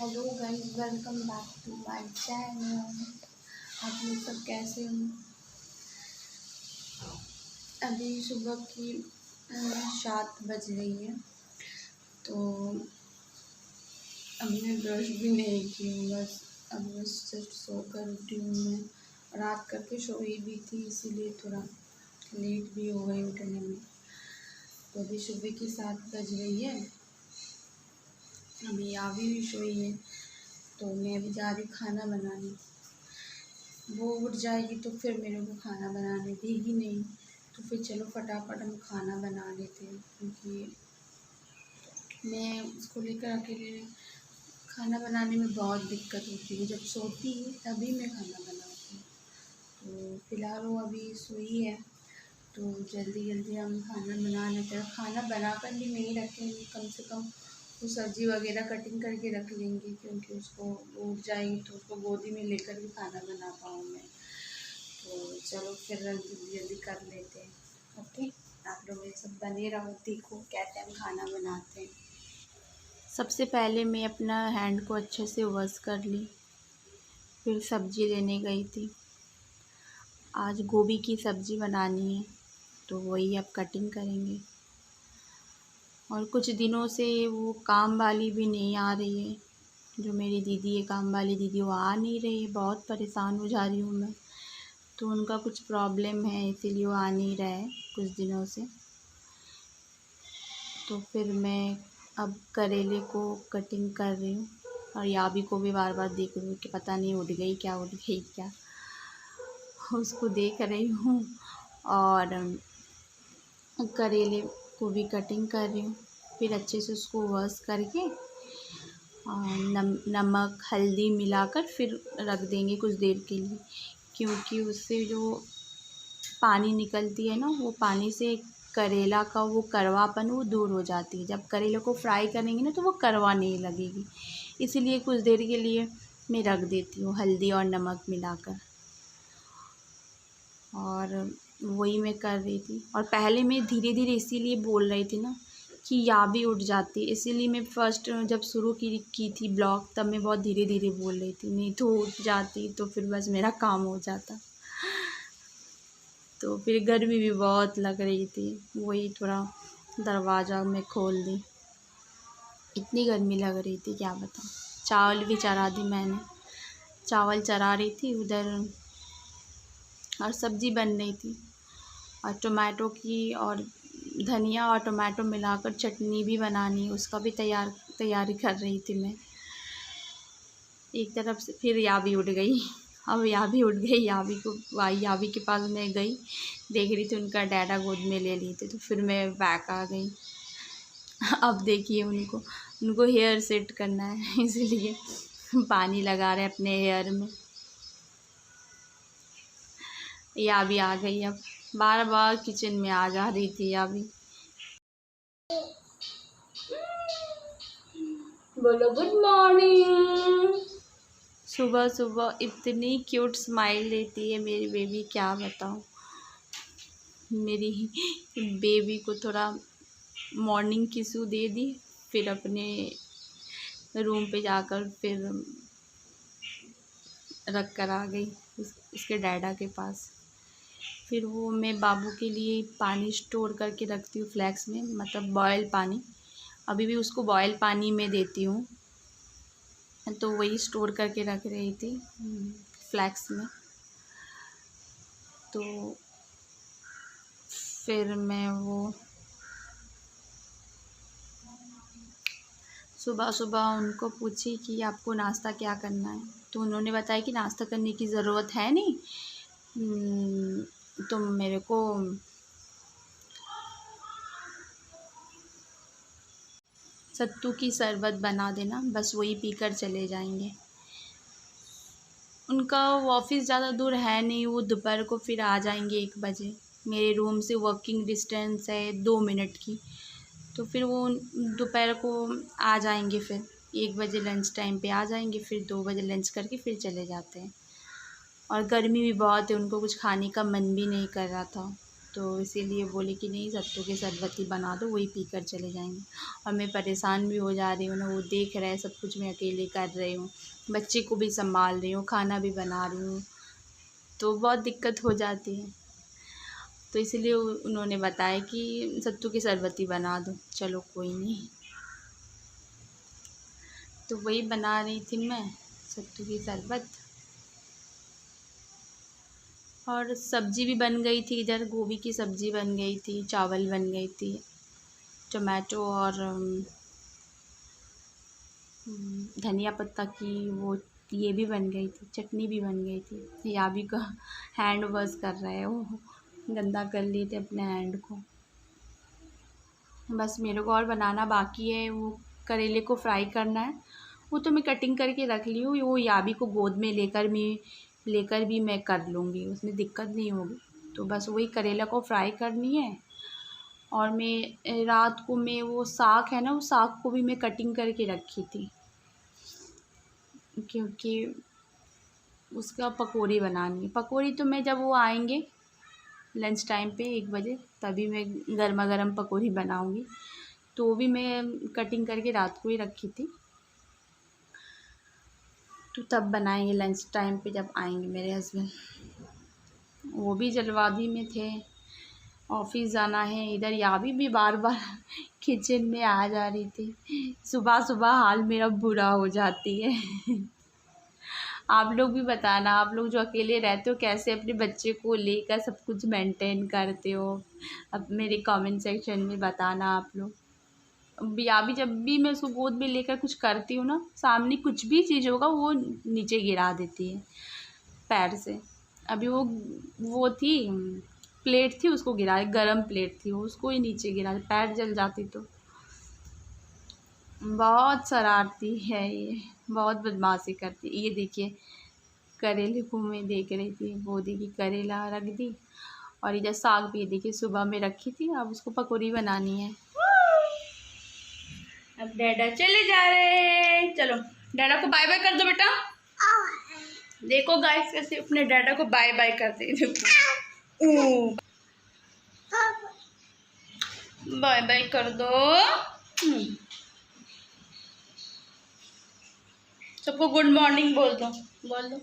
Hello guys, welcome back to my channel. आप लोग सब कैसे हो? अभी सुबह की 7 बज रही है। तो अभी मैं ब्रश भी नहीं की हूँ, बस जस्ट सोकर उठी हूँ। मैं रात करके सोई भी थी, इसीलिए थोड़ा लेट भी हो गई उठने में। तो अभी सुबह की 7 बज रही है। अभी आवी भी सोई है, तो मैं अभी जा रही हूँ खाना बनाने। वो उठ जाएगी तो फिर मेरे को खाना बनाने देगी नहीं, तो फिर चलो फटाफट हम खाना बना लेते हैं, क्योंकि मैं उसको लेकर अकेले खाना बनाने में बहुत दिक्कत होती है। जब सोती है तभी मैं खाना बनाती हूँ। तो फ़िलहाल वो अभी सोई है, तो जल्दी जल्दी हम खाना बना लेते हैं। खाना बनाकर भी नहीं रखेंगे, कम से कम वो सब्ज़ी वगैरह कटिंग करके रख लेंगे, क्योंकि उसको वो उठ जाएगी तो उसको गोदी में लेकर भी खाना बना पाऊँ मैं। तो चलो फिर जल्दी जल्दी कर लेते हैं। ओके, आप लोग ये सब बने रहो, देखो कैसे हम खाना बनाते हैं। सबसे पहले मैं अपना हैंड को अच्छे से वॉश कर ली, फिर सब्ज़ी लेने गई थी। आज गोभी की सब्ज़ी बनानी है, तो वही अब कटिंग करेंगे। और कुछ दिनों से वो काम वाली भी नहीं आ रही है, जो मेरी दीदी है, काम वाली दीदी, वो आ नहीं रही है। बहुत परेशान हो जा रही हूँ मैं। तो उनका कुछ प्रॉब्लम है, इसीलिए वो आ नहीं रहा है कुछ दिनों से। तो फिर मैं अब करेले को कटिंग कर रही हूँ, और याबी को भी बार बार देख रही हूँ कि पता नहीं उठ गई क्या, उसको देख रही हूँ। और करेले को भी कटिंग कर रही हूँ। फिर अच्छे से उसको वॉश करके नमक हल्दी मिलाकर फिर रख देंगे कुछ देर के लिए, क्योंकि उससे जो पानी निकलती है ना, वो पानी से करेला का वो कड़वापन वो दूर हो जाती है। जब करेले को फ्राई करेंगे ना, तो वो कड़वा नहीं लगेगी। इसीलिए कुछ देर के लिए मैं रख देती हूँ हल्दी और नमक मिलाकर। और वही मैं कर रही थी। और पहले मैं धीरे धीरे इसीलिए बोल रही थी ना कि याबी उठ जाती, इसीलिए मैं फ़र्स्ट जब शुरू की थी ब्लॉग, तब मैं बहुत धीरे धीरे बोल रही थी। नहीं तो उठ जाती तो फिर बस मेरा काम हो जाता। तो फिर गर्मी भी बहुत लग रही थी, वही थोड़ा दरवाज़ा में खोल दी। इतनी गर्मी लग रही थी क्या बताऊँ। चावल भी चढ़ा दी मैंने, चावल चढ़ा रही थी उधर, और सब्ज़ी बन रही थी। और टोमेटो की और धनिया और टोमेटो मिलाकर चटनी भी बनानी है, उसका भी तैयारी कर रही थी मैं। एक तरफ से फिर याबी उठ गई। अब याबी उठ गई, याबी के पास मैं गई, देख रही थी उनका डैडा गोद में ले ली थी, तो फिर मैं बैक आ गई। अब देखिए उनको हेयर सेट करना है, इसलिए पानी लगा रहे अपने हेयर में। याबी आ गई, अब बार बार किचन में आ जा रही थी याबी। बोलो गुड मॉर्निंग। सुबह सुबह इतनी क्यूट स्माइल देती है मेरी बेबी, क्या बताऊँ। मेरी बेबी को थोड़ा मॉर्निंग किसू दे दी, फिर अपने रूम पे जाकर फिर रख कर आ गई उसके डैडा के पास। फिर वो मैं बाबू के लिए पानी स्टोर करके रखती हूँ फ्लैक्स में, मतलब बॉयल पानी। अभी भी उसको बॉयल पानी में देती हूँ, तो वही स्टोर करके रख रही थी फ्लैक्स में। तो फिर मैं वो सुबह सुबह उनको पूछी कि आपको नाश्ता क्या करना है, तो उन्होंने बताया कि नाश्ता करने की ज़रूरत है नहीं, तो मेरे को सत्तू की शरबत बना देना, बस वही पीकर चले जाएंगे। उनका ऑफिस ज़्यादा दूर है नहीं, वो दोपहर को फिर आ जाएंगे 1 बजे। मेरे रूम से वॉकिंग डिस्टेंस है 2 मिनट की, तो फिर वो दोपहर को आ जाएंगे। फिर 1 बजे लंच टाइम पे आ जाएंगे, फिर 2 बजे लंच करके फिर चले जाते हैं। और गर्मी भी बहुत है, उनको कुछ खाने का मन भी नहीं कर रहा था। तो इसीलिए बोले कि नहीं सत्तू की शरबत ही बना दो, वही पी कर चले जाएंगे। और मैं परेशान भी हो जा रही हूँ ना, वो देख रहा है सब कुछ मैं अकेले कर रही हूँ, बच्चे को भी संभाल रही हूँ, खाना भी बना रही हूँ, तो बहुत दिक्कत हो जाती है। तो इसीलिए उन्होंने बताया कि सत्तू की शरबत ही बना दो। चलो कोई नहीं, तो वही बना रही थी मैं सत्तू की शरबत। और सब्ज़ी भी बन गई थी, इधर गोभी की सब्ज़ी बन गई थी, चावल बन गई थी, टमाटो और धनिया पत्ता की वो ये भी बन गई थी, चटनी भी बन गई थी। याबी का हैंड वॉश कर रहा है, वो गंदा कर लिए थे अपने हैंड को। बस मेरे को और बनाना बाकी है, वो करेले को फ्राई करना है, वो तो मैं कटिंग करके रख ली हूँ। वो याबी को गोद में लेकर भी मैं कर लूँगी, उसमें दिक्कत नहीं होगी। तो बस वही करेला को फ्राई करनी है। और मैं रात को मैं वो साग है ना, वो साग को भी मैं कटिंग करके रखी थी, क्योंकि उसका पकौड़ी बनानी है। पकौड़ी तो मैं जब वो आएंगे लंच टाइम पे 1 बजे, तभी मैं गर्मा गर्म पकौड़ी बनाऊंगी। तो वो भी मैं कटिंग करके रात को ही रखी थी, तो तब बनाएंगे लंच टाइम पे जब आएंगे मेरे हस्बैंड। वो भी जल्दबाजी में थे, ऑफिस जाना है। इधर याबी भी बार बार किचन में आ जा रही थी। सुबह सुबह हाल मेरा बुरा हो जाती है। आप लोग भी बताना, आप लोग जो अकेले रहते हो कैसे अपने बच्चे को लेकर सब कुछ मेंटेन करते हो, अब मेरे कमेंट सेक्शन में बताना आप लोग। याबी जब भी मैं उसको गोद में लेकर कुछ करती हूँ ना, सामने कुछ भी चीज़ होगा वो नीचे गिरा देती है पैर से। अभी वो थी प्लेट थी, उसको गिरा, गरम प्लेट थी, वो उसको ही नीचे गिरा, पैर जल जाती। तो बहुत शरारती है ये, बहुत बदमाशी करती है। ये देखिए करेले को मैं देख रही थी, वो देखी करेला रख दी। और इधर साग भी देखिए सुबह में रखी थी, अब उसको पकौड़ी बनानी है। अब डैडा चले जा रहे हैं, चलो डैडा को बाय बाय कर दो बेटा। देखो गाइस कैसे अपने डैडा को बाय बाय करते हैं, देखो बाय बाय कर दो। सबको गुड मॉर्निंग बोल दो, बोल दो,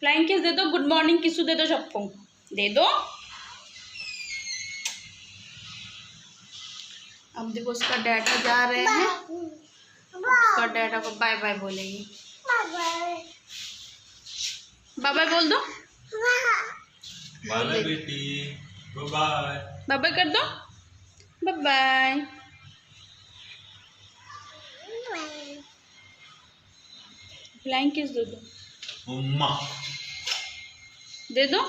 फ्लाइंग किस दे दो, गुड मॉर्निंग किसू दे दो, सबको दे दो। अब देखो उसका डैडा जा रहे हैं, उसका डैडा को बाय बाय बोलेंगे। बाय बाय बोल दो, बाय बाय बेटी, बाय बाय, बाय बाय कर दो, बाय बाय। फ्लाइंग किस दे दो, मम्मा दे दो,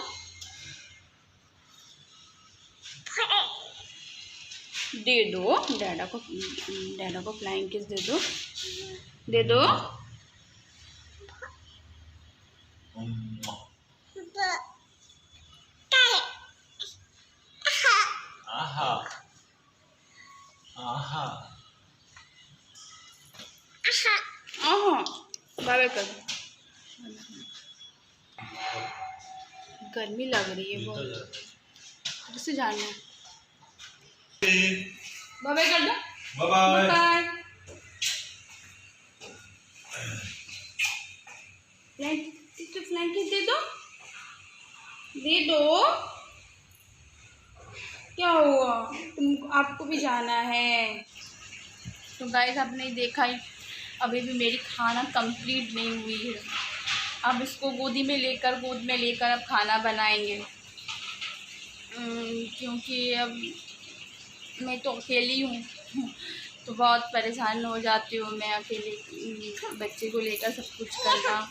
दे दो डैडा को फ्लाइंग किस दे दो, दे दो। मम्मा आहा आहा आहा बाय बाय कर दो। गर्मी लग रही है बहुत, किससे जाना है, बाय बाय कर दो, बाय बाय। फ्लाइंग किस दे दो, दे दो। क्या हुआ, आपको भी जाना है। तो गाइस आपने देखा ही, अभी भी मेरी खाना कंप्लीट नहीं हुई है। अब इसको गोद में लेकर अब खाना बनाएंगे, क्योंकि अब मैं तो अकेली हूँ, तो बहुत परेशान हो जाती हूँ मैं अकेले बच्चे को लेकर सब कुछ करना,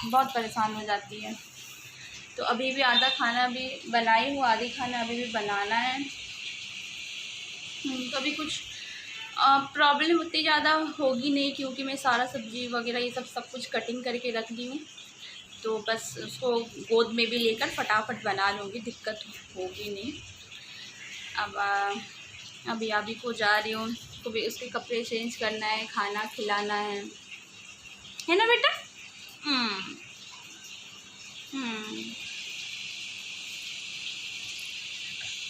बहुत परेशान हो जाती है। तो अभी भी आधा खाना भी बनाई हूँ, आधी खाना अभी भी बनाना है। तो अभी कुछ प्रॉब्लम उतनी ज़्यादा होगी नहीं, क्योंकि मैं सारा सब्ज़ी वगैरह ये सब कुछ कटिंग करके रख दी हूँ। तो बस उसको गोद में भी लेकर फटाफट बना लूँगी, दिक्कत होगी नहीं। अब अभी अभी को जा रही हूँ, तो भी उसके कपड़े चेंज करना है, खाना खिलाना है ना बेटा।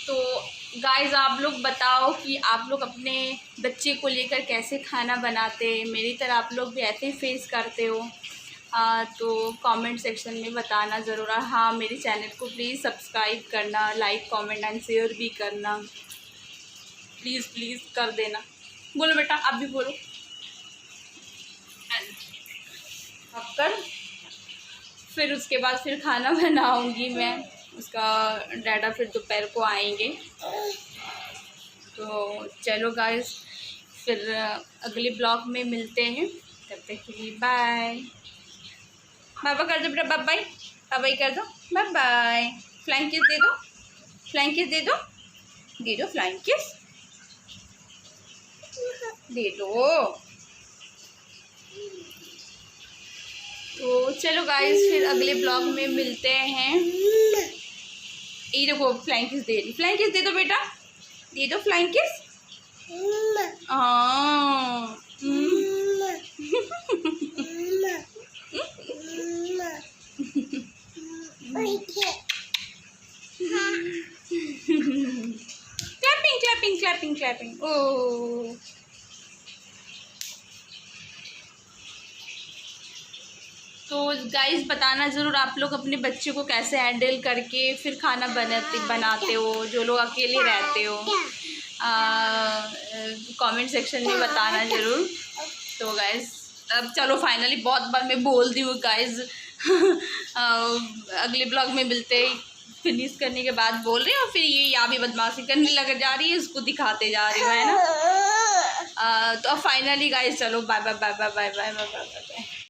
तो गाइस आप लोग बताओ कि आप लोग अपने बच्चे को लेकर कैसे खाना बनाते हैं। मेरी तरह आप लोग भी ऐसे फेस करते हो तो कमेंट सेक्शन में बताना ज़रूर। और हाँ, मेरे चैनल को प्लीज़ सब्सक्राइब करना, लाइक कमेंट एंड शेयर भी करना, प्लीज़ प्लीज़ कर देना। बोलो बेटा, आप भी बोलो। अब कर, फिर उसके बाद फिर खाना बनाऊंगी मैं। उसका डैडा फिर दोपहर को आएंगे। तो चलो गाइस, फिर अगले ब्लॉग में मिलते हैं। तब तक के लिए बाय। बाय बाय कर दो बेटा, बाय बाय, बाय बाय कर दो, बाय बाय। फ्लाइंग किस दे दो, फ्लाइंग किस दे दो, दे दो फ्लाइंग किस, दे दो। तो चलो गाइस, फिर अगले ब्लॉग में मिलते हैं। ये देखो फ्लाइंग किस दे रही, फ्लाइंग किस दे दो बेटा, दे दो फ्लाइंग किस। हाँ क्लैपिंग क्लैपिंग क्लैपिंग क्लैपिंग। ओह, तो गाइस बताना ज़रूर आप लोग अपने बच्चे को कैसे हैंडल करके फिर खाना बनाते हो, जो लोग अकेले रहते हो। कमेंट सेक्शन में बताना ज़रूर। तो गाइस अब चलो फाइनली बहुत बार मैं बोल दी हूँ गाइस। अगले ब्लॉग में मिलते ही फिनिश करने के बाद बोल रही हूँ, फिर ये यहाँ भी बदमाशी करने लग जा रही है, इसको दिखाते जा रही हूँ, है ना। तो अब फाइनली गाइस चलो bye bye bye bye bye bye bye bye bye.